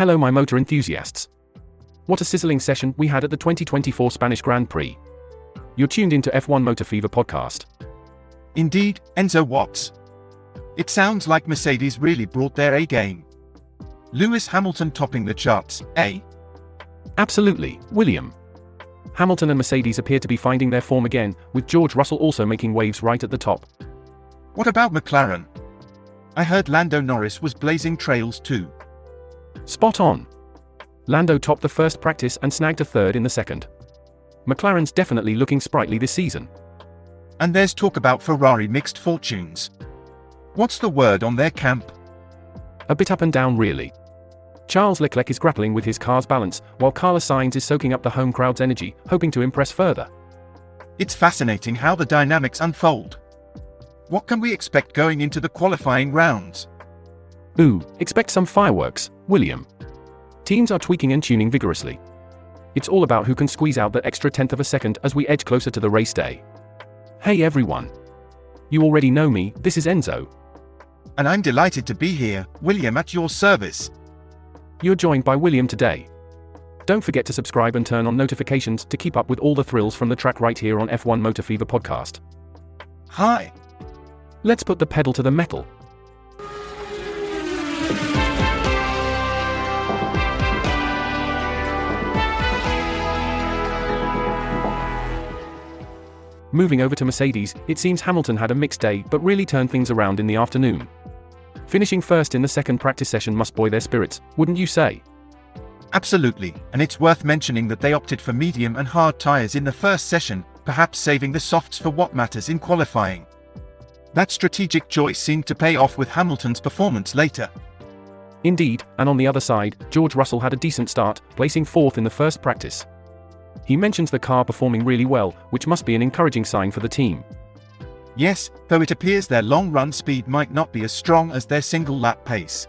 Hello my motor enthusiasts. What a sizzling session we had at the 2024 Spanish Grand Prix. You're tuned into F1 Motor Fever podcast. Indeed, Enzo Watts. It sounds like Mercedes really brought their A game. Lewis Hamilton topping the charts, eh? Absolutely, William. Hamilton and Mercedes appear to be finding their form again, with George Russell also making waves right at the top. What about McLaren? I heard Lando Norris was blazing trails too. Spot on. Lando topped the first practice and snagged a third in the second. McLaren's definitely looking sprightly this season. And there's talk about Ferrari mixed fortunes. What's the word on their camp? A bit up and down really. Charles Leclerc is grappling with his car's balance, while Carlos Sainz is soaking up the home crowd's energy, hoping to impress further. It's fascinating how the dynamics unfold. What can we expect going into the qualifying rounds? Ooh, expect some fireworks, William. Teams are tweaking and tuning vigorously. It's all about who can squeeze out that extra tenth of a second as we edge closer to the race day. Hey everyone. You already know me, this is Enzo. And I'm delighted to be here, William, at your service. You're joined by William today. Don't forget to subscribe and turn on notifications to keep up with all the thrills from the track right here on F1 Motor Fever podcast. Hi. Let's put the pedal to the metal. Moving over to Mercedes, it seems Hamilton had a mixed day but really turned things around in the afternoon. Finishing first in the second practice session must buoy their spirits, wouldn't you say? Absolutely, and it's worth mentioning that they opted for medium and hard tyres in the first session, perhaps saving the softs for what matters in qualifying. That strategic choice seemed to pay off with Hamilton's performance later. Indeed, and on the other side, George Russell had a decent start, placing fourth in the first practice. He mentions the car performing really well, which must be an encouraging sign for the team. Yes, though it appears their long-run speed might not be as strong as their single-lap pace.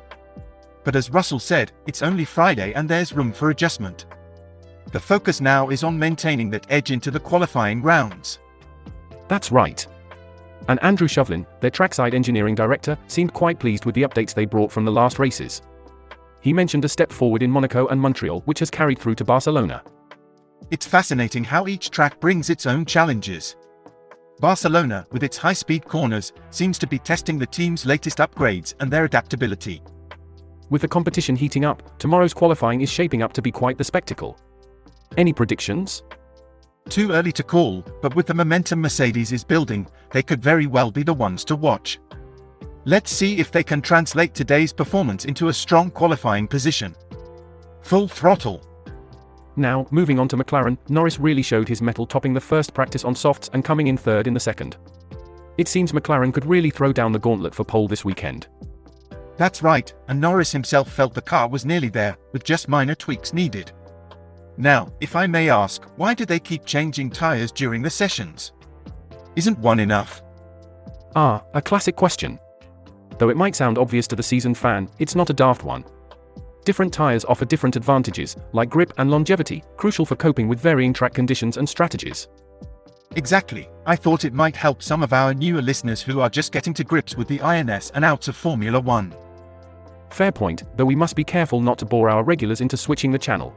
But as Russell said, it's only Friday and there's room for adjustment. The focus now is on maintaining that edge into the qualifying rounds. That's right. And Andrew Shovlin, their trackside engineering director, seemed quite pleased with the updates they brought from the last races. He mentioned a step forward in Monaco and Montreal which has carried through to Barcelona. It's fascinating how each track brings its own challenges. Barcelona, with its high-speed corners, seems to be testing the team's latest upgrades and their adaptability. With the competition heating up, tomorrow's qualifying is shaping up to be quite the spectacle. Any predictions? Too early to call, but with the momentum Mercedes is building, they could very well be the ones to watch. Let's see if they can translate today's performance into a strong qualifying position. Full throttle. Now, moving on to McLaren, Norris really showed his mettle topping the first practice on softs and coming in third in the second. It seems McLaren could really throw down the gauntlet for pole this weekend. That's right, and Norris himself felt the car was nearly there, with just minor tweaks needed. Now, if I may ask, why do they keep changing tyres during the sessions? Isn't one enough? Ah, a classic question. Though it might sound obvious to the seasoned fan, it's not a daft one. Different tyres offer different advantages, like grip and longevity, crucial for coping with varying track conditions and strategies. Exactly, I thought it might help some of our newer listeners who are just getting to grips with the ins and outs of Formula One. Fair point, though we must be careful not to bore our regulars into switching the channel.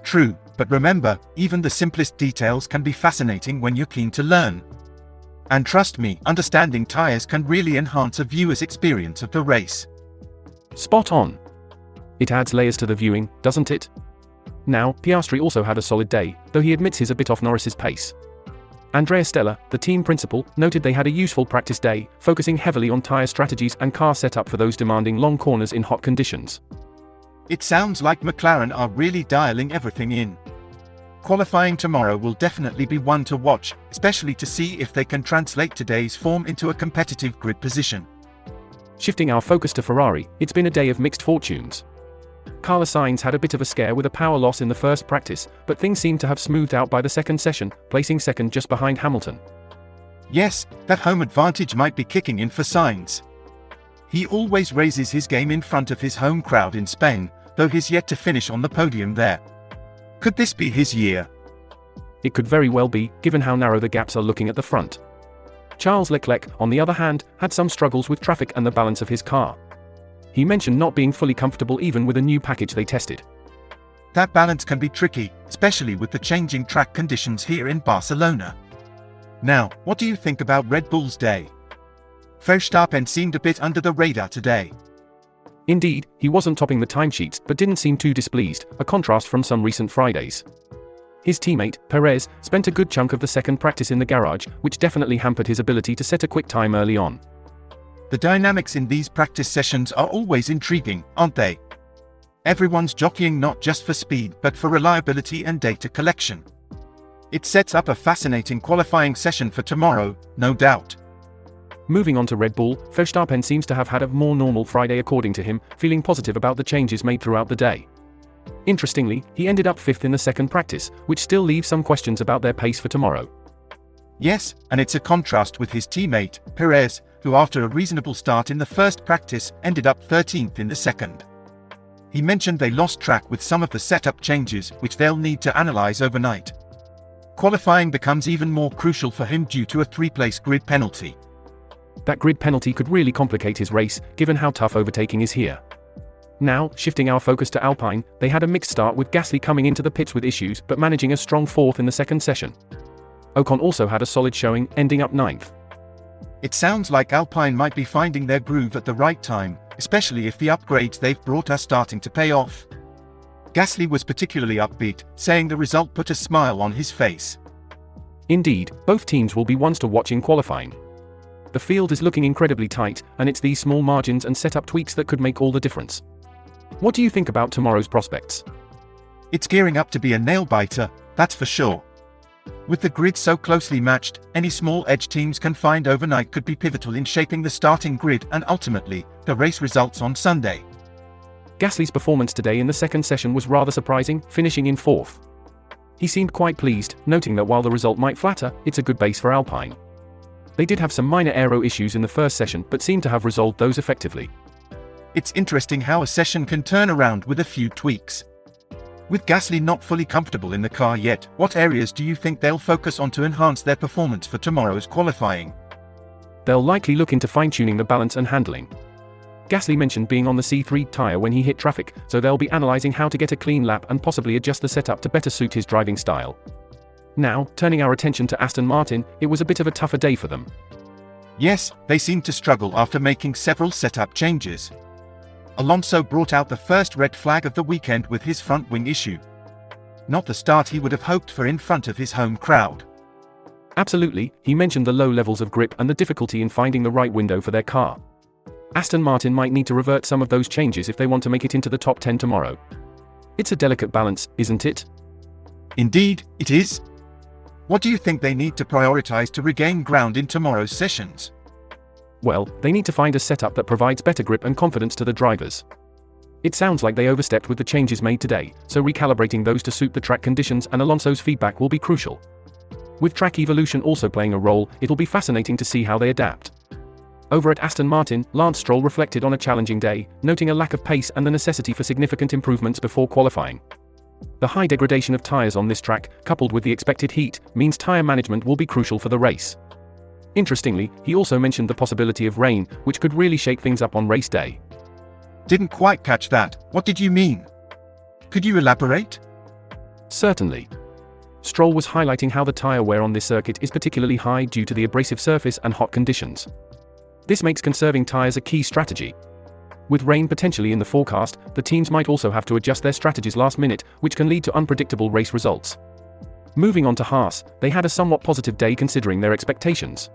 True, but remember, even the simplest details can be fascinating when you're keen to learn. And trust me, understanding tyres can really enhance a viewer's experience of the race. Spot on. It adds layers to the viewing, doesn't it? Now, Piastri also had a solid day, though he admits he's a bit off Norris's pace. Andrea Stella, the team principal, noted they had a useful practice day, focusing heavily on tyre strategies and car setup for those demanding long corners in hot conditions. It sounds like McLaren are really dialing everything in. Qualifying tomorrow will definitely be one to watch, especially to see if they can translate today's form into a competitive grid position. Shifting our focus to Ferrari, it's been a day of mixed fortunes. Carlos Sainz had a bit of a scare with a power loss in the first practice, but things seemed to have smoothed out by the second session, placing second just behind Hamilton. Yes, that home advantage might be kicking in for Sainz. He always raises his game in front of his home crowd in Spain, though he's yet to finish on the podium there. Could this be his year? It could very well be, given how narrow the gaps are looking at the front. Charles Leclerc, on the other hand, had some struggles with traffic and the balance of his car. He mentioned not being fully comfortable even with a new package they tested. That balance can be tricky, especially with the changing track conditions here in Barcelona. Now, what do you think about Red Bull's day? Verstappen seemed a bit under the radar today. Indeed, he wasn't topping the timesheets but didn't seem too displeased, a contrast from some recent Fridays. His teammate, Perez, spent a good chunk of the second practice in the garage, which definitely hampered his ability to set a quick time early on. The dynamics in these practice sessions are always intriguing, aren't they? Everyone's jockeying not just for speed but for reliability and data collection. It sets up a fascinating qualifying session for tomorrow, no doubt. Moving on to Red Bull, Verstappen seems to have had a more normal Friday according to him, feeling positive about the changes made throughout the day. Interestingly, he ended up 5th in the second practice, which still leaves some questions about their pace for tomorrow. Yes, and it's a contrast with his teammate, Perez, who after a reasonable start in the first practice ended up 13th in the second. He mentioned they lost track with some of the setup changes, which they'll need to analyze overnight. Qualifying becomes even more crucial for him due to a 3-place grid penalty. That grid penalty could really complicate his race, given how tough overtaking is here. Now, shifting our focus to Alpine, they had a mixed start with Gasly coming into the pits with issues but managing a strong 4th in the second session. Ocon also had a solid showing, ending up 9th. It sounds like Alpine might be finding their groove at the right time, especially if the upgrades they've brought are starting to pay off. Gasly was particularly upbeat, saying the result put a smile on his face. Indeed, both teams will be ones to watch in qualifying. The field is looking incredibly tight, and it's these small margins and setup tweaks that could make all the difference. What do you think about tomorrow's prospects? It's gearing up to be a nail-biter, that's for sure. With the grid so closely matched, any small edge teams can find overnight could be pivotal in shaping the starting grid and ultimately, the race results on Sunday. Gasly's performance today in the second session was rather surprising, finishing in 4th. He seemed quite pleased, noting that while the result might flatter, it's a good base for Alpine. They did have some minor aero issues in the first session but seemed to have resolved those effectively. It's interesting how a session can turn around with a few tweaks. With Gasly not fully comfortable in the car yet, what areas do you think they'll focus on to enhance their performance for tomorrow's qualifying? They'll likely look into fine-tuning the balance and handling. Gasly mentioned being on the C3 tyre when he hit traffic, so they'll be analysing how to get a clean lap and possibly adjust the setup to better suit his driving style. Now, turning our attention to Aston Martin, it was a bit of a tougher day for them. Yes, they seemed to struggle after making several setup changes. Alonso brought out the first red flag of the weekend with his front wing issue. Not the start he would have hoped for in front of his home crowd. Absolutely, he mentioned the low levels of grip and the difficulty in finding the right window for their car. Aston Martin might need to revert some of those changes if they want to make it into the top 10 tomorrow. It's a delicate balance, isn't it? Indeed, it is. What do you think they need to prioritize to regain ground in tomorrow's sessions? Well, they need to find a setup that provides better grip and confidence to the drivers. It sounds like they overstepped with the changes made today, so recalibrating those to suit the track conditions and Alonso's feedback will be crucial. With track evolution also playing a role, it'll be fascinating to see how they adapt. Over at Aston Martin, Lance Stroll reflected on a challenging day, noting a lack of pace and the necessity for significant improvements before qualifying. The high degradation of tyres on this track, coupled with the expected heat, means tyre management will be crucial for the race. Interestingly, he also mentioned the possibility of rain, which could really shake things up on race day. Didn't quite catch that. What did you mean? Could you elaborate? Certainly. Stroll was highlighting how the tyre wear on this circuit is particularly high due to the abrasive surface and hot conditions. This makes conserving tyres a key strategy. With rain potentially in the forecast, the teams might also have to adjust their strategies last minute, which can lead to unpredictable race results. Moving on to Haas, they had a somewhat positive day considering their expectations.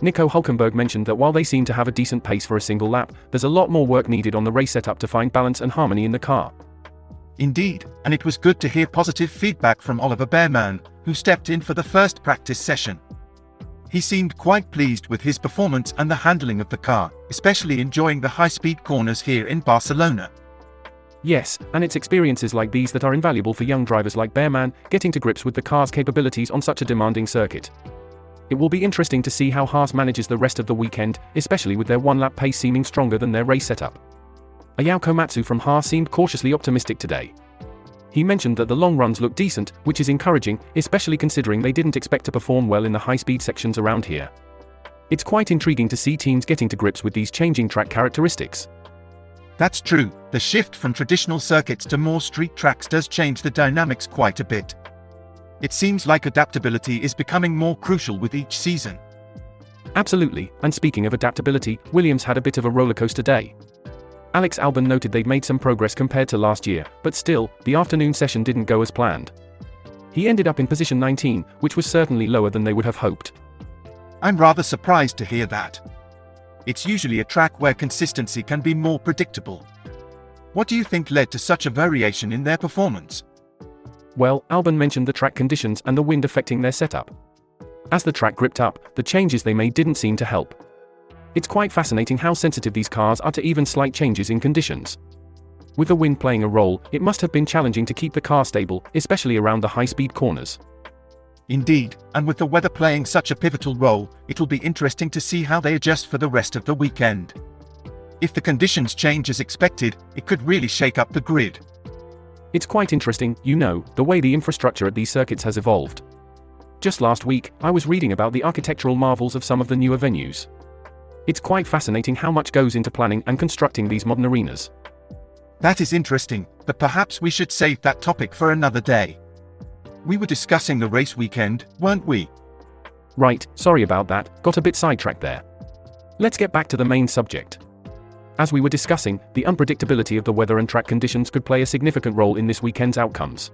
Nico Hülkenberg mentioned that while they seem to have a decent pace for a single lap, there's a lot more work needed on the race setup to find balance and harmony in the car. Indeed, and it was good to hear positive feedback from Oliver Bearman, who stepped in for the first practice session. He seemed quite pleased with his performance and the handling of the car, especially enjoying the high-speed corners here in Barcelona. Yes, and it's experiences like these that are invaluable for young drivers like Bearman, getting to grips with the car's capabilities on such a demanding circuit. It will be interesting to see how Haas manages the rest of the weekend, especially with their one-lap pace seeming stronger than their race setup. Ayao Komatsu from Haas seemed cautiously optimistic today. He mentioned that the long runs look decent, which is encouraging, especially considering they didn't expect to perform well in the high-speed sections around here. It's quite intriguing to see teams getting to grips with these changing track characteristics. That's true, the shift from traditional circuits to more street tracks does change the dynamics quite a bit. It seems like adaptability is becoming more crucial with each season. Absolutely, and speaking of adaptability, Williams had a bit of a rollercoaster day. Alex Albon noted they'd made some progress compared to last year, but still, the afternoon session didn't go as planned. He ended up in position 19, which was certainly lower than they would have hoped. I'm rather surprised to hear that. It's usually a track where consistency can be more predictable. What do you think led to such a variation in their performance? Well, Albon mentioned the track conditions and the wind affecting their setup. As the track gripped up, the changes they made didn't seem to help. It's quite fascinating how sensitive these cars are to even slight changes in conditions. With the wind playing a role, it must have been challenging to keep the car stable, especially around the high-speed corners. Indeed, and with the weather playing such a pivotal role, it'll be interesting to see how they adjust for the rest of the weekend. If the conditions change as expected, it could really shake up the grid. It's quite interesting, the way the infrastructure at these circuits has evolved. Just last week, I was reading about the architectural marvels of some of the newer venues. It's quite fascinating how much goes into planning and constructing these modern arenas. That is interesting, but perhaps we should save that topic for another day. We were discussing the race weekend, weren't we? Right, sorry about that, got a bit sidetracked there. Let's get back to the main subject. As we were discussing, the unpredictability of the weather and track conditions could play a significant role in this weekend's outcomes.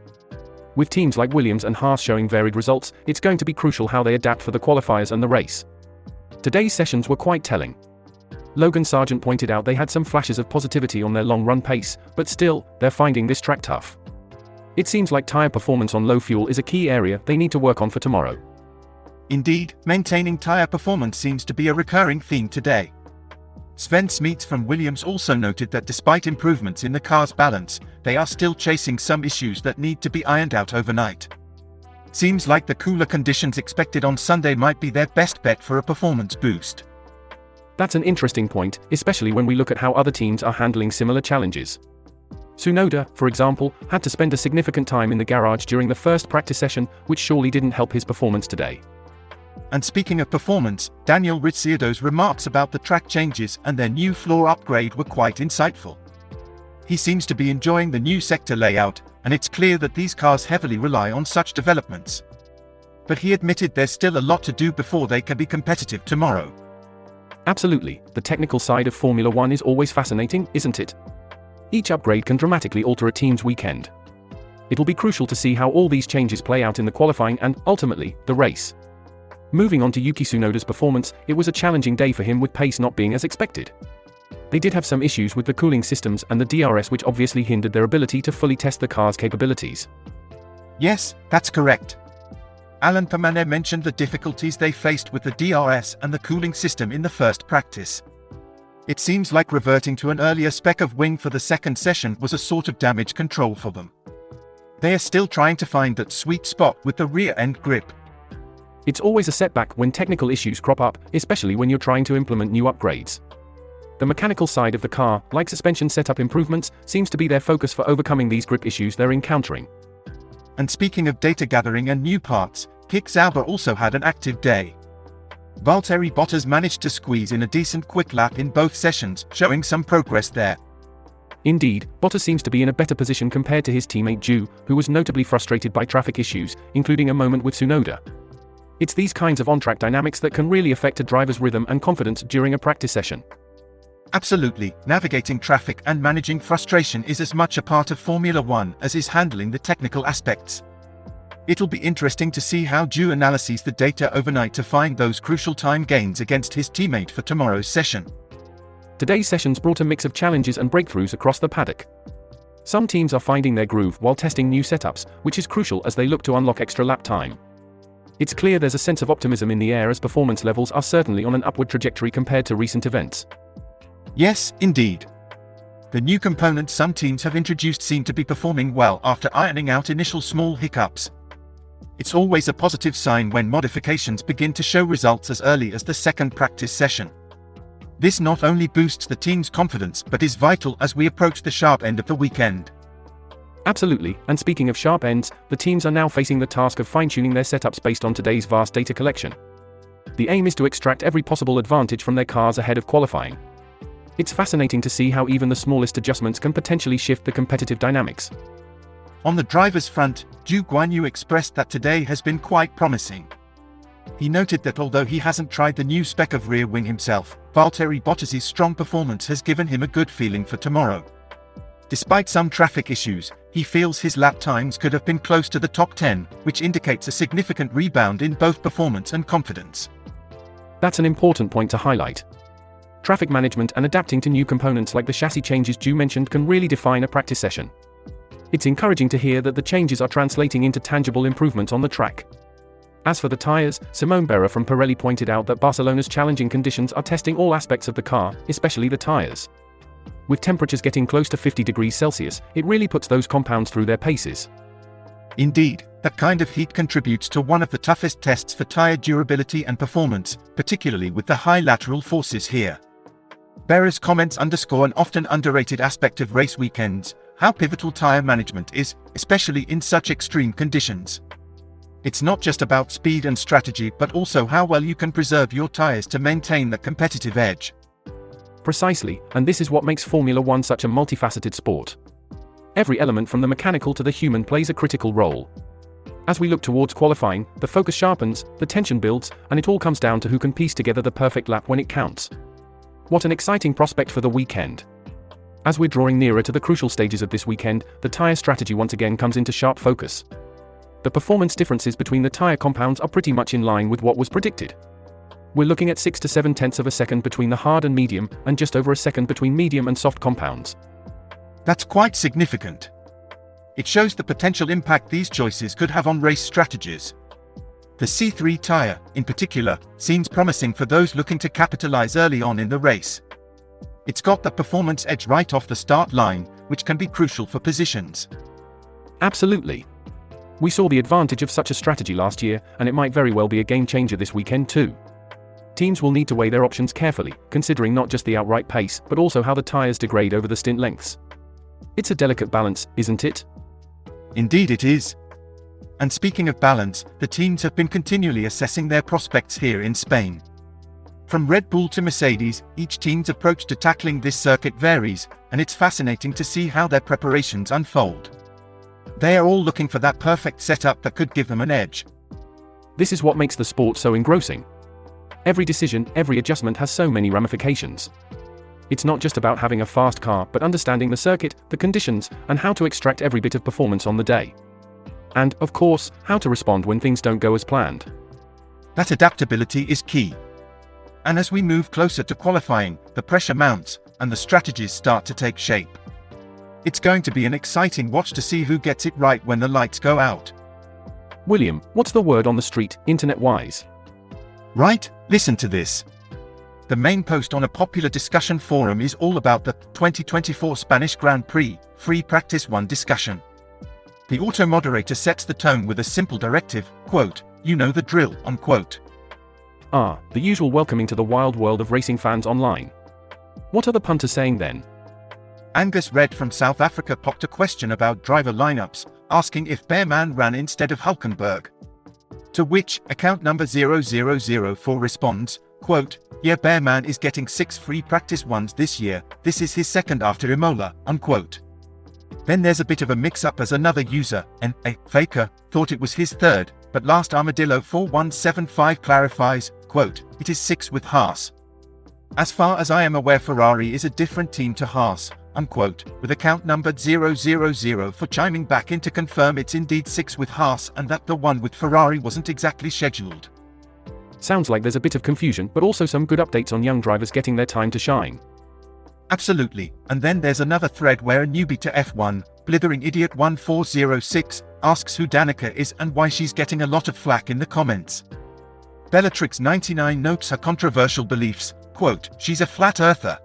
With teams like Williams and Haas showing varied results, it's going to be crucial how they adapt for the qualifiers and the race. Today's sessions were quite telling. Logan Sargent pointed out they had some flashes of positivity on their long-run pace, but still, they're finding this track tough. It seems like tyre performance on low fuel is a key area they need to work on for tomorrow. Indeed, maintaining tyre performance seems to be a recurring theme today. Sven Smeets from Williams also noted that despite improvements in the car's balance, they are still chasing some issues that need to be ironed out overnight. Seems like the cooler conditions expected on Sunday might be their best bet for a performance boost. That's an interesting point, especially when we look at how other teams are handling similar challenges. Tsunoda, for example, had to spend a significant time in the garage during the first practice session, which surely didn't help his performance today. And speaking of performance, Daniel Ricciardo's remarks about the track changes and their new floor upgrade were quite insightful. He seems to be enjoying the new sector layout, and it's clear that these cars heavily rely on such developments. But he admitted there's still a lot to do before they can be competitive tomorrow. Absolutely, the technical side of Formula One is always fascinating, isn't it? Each upgrade can dramatically alter a team's weekend. It'll be crucial to see how all these changes play out in the qualifying and, ultimately, the race. Moving on to Yuki Tsunoda's performance, it was a challenging day for him with pace not being as expected. They did have some issues with the cooling systems and the DRS, which obviously hindered their ability to fully test the car's capabilities. Yes, that's correct. Alan Permane mentioned the difficulties they faced with the DRS and the cooling system in the first practice. It seems like reverting to an earlier spec of wing for the second session was a sort of damage control for them. They are still trying to find that sweet spot with the rear-end grip. It's always a setback when technical issues crop up, especially when you're trying to implement new upgrades. The mechanical side of the car, like suspension setup improvements, seems to be their focus for overcoming these grip issues they're encountering. And speaking of data gathering and new parts, Kik Zauber also had an active day. Valtteri Bottas managed to squeeze in a decent quick lap in both sessions, showing some progress there. Indeed, Bottas seems to be in a better position compared to his teammate Zhou, who was notably frustrated by traffic issues, including a moment with Tsunoda. It's these kinds of on-track dynamics that can really affect a driver's rhythm and confidence during a practice session. Absolutely, navigating traffic and managing frustration is as much a part of Formula One as is handling the technical aspects. It'll be interesting to see how Zhou analyses the data overnight to find those crucial time gains against his teammate for tomorrow's session. Today's sessions brought a mix of challenges and breakthroughs across the paddock. Some teams are finding their groove while testing new setups, which is crucial as they look to unlock extra lap time. It's clear there's a sense of optimism in the air as performance levels are certainly on an upward trajectory compared to recent events. Yes, indeed. The new components some teams have introduced seem to be performing well after ironing out initial small hiccups. It's always a positive sign when modifications begin to show results as early as the second practice session. This not only boosts the team's confidence but is vital as we approach the sharp end of the weekend. Absolutely, and speaking of sharp ends, the teams are now facing the task of fine-tuning their setups based on today's vast data collection. The aim is to extract every possible advantage from their cars ahead of qualifying. It's fascinating to see how even the smallest adjustments can potentially shift the competitive dynamics. On the driver's front, Zhu Guanyu expressed that today has been quite promising. He noted that although he hasn't tried the new spec of rear wing himself, Valtteri Bottas's strong performance has given him a good feeling for tomorrow. Despite some traffic issues, he feels his lap times could have been close to the top 10, which indicates a significant rebound in both performance and confidence. That's an important point to highlight. Traffic management and adapting to new components like the chassis changes Zhu mentioned can really define a practice session. It's encouraging to hear that the changes are translating into tangible improvements on the track. As for the tyres, Simone Berra from Pirelli pointed out that Barcelona's challenging conditions are testing all aspects of the car, especially the tyres. With temperatures getting close to 50 degrees Celsius, it really puts those compounds through their paces. Indeed, that kind of heat contributes to one of the toughest tests for tyre durability and performance, particularly with the high lateral forces here. Berra's comments underscore an often underrated aspect of race weekends: how pivotal tyre management is, especially in such extreme conditions. It's not just about speed and strategy but also how well you can preserve your tyres to maintain the competitive edge. Precisely, and this is what makes Formula One such a multifaceted sport. Every element from the mechanical to the human plays a critical role. As we look towards qualifying, the focus sharpens, the tension builds, and it all comes down to who can piece together the perfect lap when it counts. What an exciting prospect for the weekend. As we're drawing nearer to the crucial stages of this weekend, the tyre strategy once again comes into sharp focus. The performance differences between the tyre compounds are pretty much in line with what was predicted. We're looking at 6 to 7 tenths of a second between the hard and medium, and just over a second between medium and soft compounds. That's quite significant. It shows the potential impact these choices could have on race strategies. The C3 tyre, in particular, seems promising for those looking to capitalize early on in the race. It's got the performance edge right off the start line, which can be crucial for positions. Absolutely. We saw the advantage of such a strategy last year, and it might very well be a game changer this weekend too. Teams will need to weigh their options carefully, considering not just the outright pace, but also how the tyres degrade over the stint lengths. It's a delicate balance, isn't it? Indeed it is. And speaking of balance, the teams have been continually assessing their prospects here in Spain. From Red Bull to Mercedes, each team's approach to tackling this circuit varies, and it's fascinating to see how their preparations unfold. They are all looking for that perfect setup that could give them an edge. This is what makes the sport so engrossing. Every decision, every adjustment has so many ramifications. It's not just about having a fast car, but understanding the circuit, the conditions, and how to extract every bit of performance on the day. And, of course, how to respond when things don't go as planned. That adaptability is key. And as we move closer to qualifying, the pressure mounts, and the strategies start to take shape. It's going to be an exciting watch to see who gets it right when the lights go out. William, what's the word on the street, internet-wise? Right, listen to this. The main post on a popular discussion forum is all about the 2024 Spanish Grand Prix, Free Practice 1 discussion. The auto moderator sets the tone with a simple directive, quote, "You know the drill," unquote. The usual welcoming to the wild world of racing fans online. What are the punters saying then? Angus Red from South Africa popped a question about driver lineups, asking if Bearman ran instead of Hulkenberg. To which, account number 0004 responds, quote, "Yeah, Bearman is getting 6 free practice ones this year, this is his second after Imola," unquote. Then there's a bit of a mix-up as another user, N.A. Faker, thought it was his third, but last Armadillo 4175 clarifies, quote, "It is 6 with Haas. As far as I am aware, Ferrari is a different team to Haas," unquote, with account number 000 for chiming back in to confirm it's indeed 6 with Haas and that the one with Ferrari wasn't exactly scheduled. Sounds like there's a bit of confusion, but also some good updates on young drivers getting their time to shine. Absolutely, and then there's another thread where a newbie to F1, Blithering Idiot 1406, asks who Danica is and why she's getting a lot of flack in the comments. Bellatrix99 notes her controversial beliefs, quote, "She's a flat earther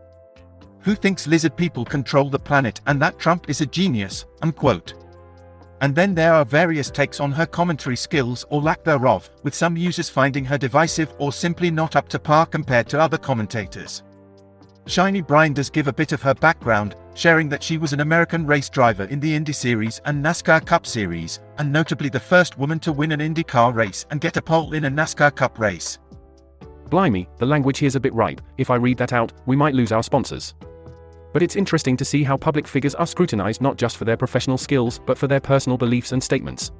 who thinks lizard people control the planet and that Trump is a genius," unquote. And then there are various takes on her commentary skills or lack thereof, with some users finding her divisive or simply not up to par compared to other commentators. Shiny Brine does give a bit of her background, sharing that she was an American race driver in the Indy Series and NASCAR Cup Series, and notably the first woman to win an IndyCar race and get a pole in a NASCAR Cup race. Blimey, the language here's a bit ripe. If I read that out, we might lose our sponsors. But it's interesting to see how public figures are scrutinized not just for their professional skills, but for their personal beliefs and statements.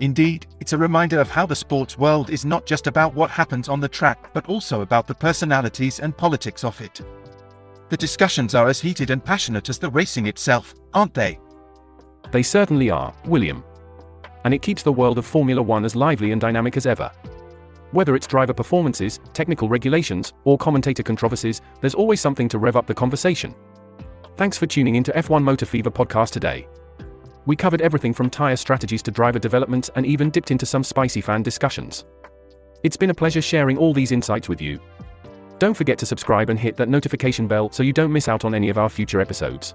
Indeed, it's a reminder of how the sports world is not just about what happens on the track, but also about the personalities and politics of it. The discussions are as heated and passionate as the racing itself, aren't they? They certainly are, William. And it keeps the world of Formula One as lively and dynamic as ever. Whether it's driver performances, technical regulations, or commentator controversies, there's always something to rev up the conversation. Thanks for tuning into F1 Motor Fever podcast today. We covered everything from tyre strategies to driver development and even dipped into some spicy fan discussions. It's been a pleasure sharing all these insights with you. Don't forget to subscribe and hit that notification bell so you don't miss out on any of our future episodes.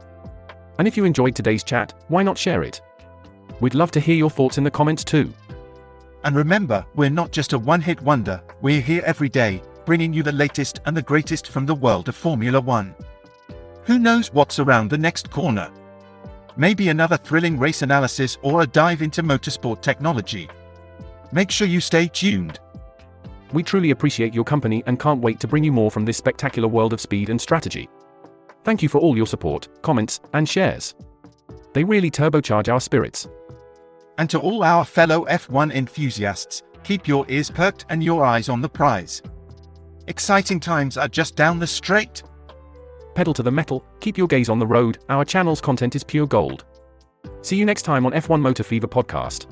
And if you enjoyed today's chat, why not share it? We'd love to hear your thoughts in the comments too. And remember, we're not just a one-hit wonder, we're here every day, bringing you the latest and the greatest from the world of Formula One. Who knows what's around the next corner? Maybe another thrilling race analysis or a dive into motorsport technology. Make sure you stay tuned. We truly appreciate your company and can't wait to bring you more from this spectacular world of speed and strategy. Thank you for all your support, comments, and shares. They really turbocharge our spirits. And to all our fellow F1 enthusiasts, keep your ears perked and your eyes on the prize. Exciting times are just down the straight. Pedal to the metal, keep your gaze on the road, our channel's content is pure gold. See you next time on F1 Motor Fever podcast.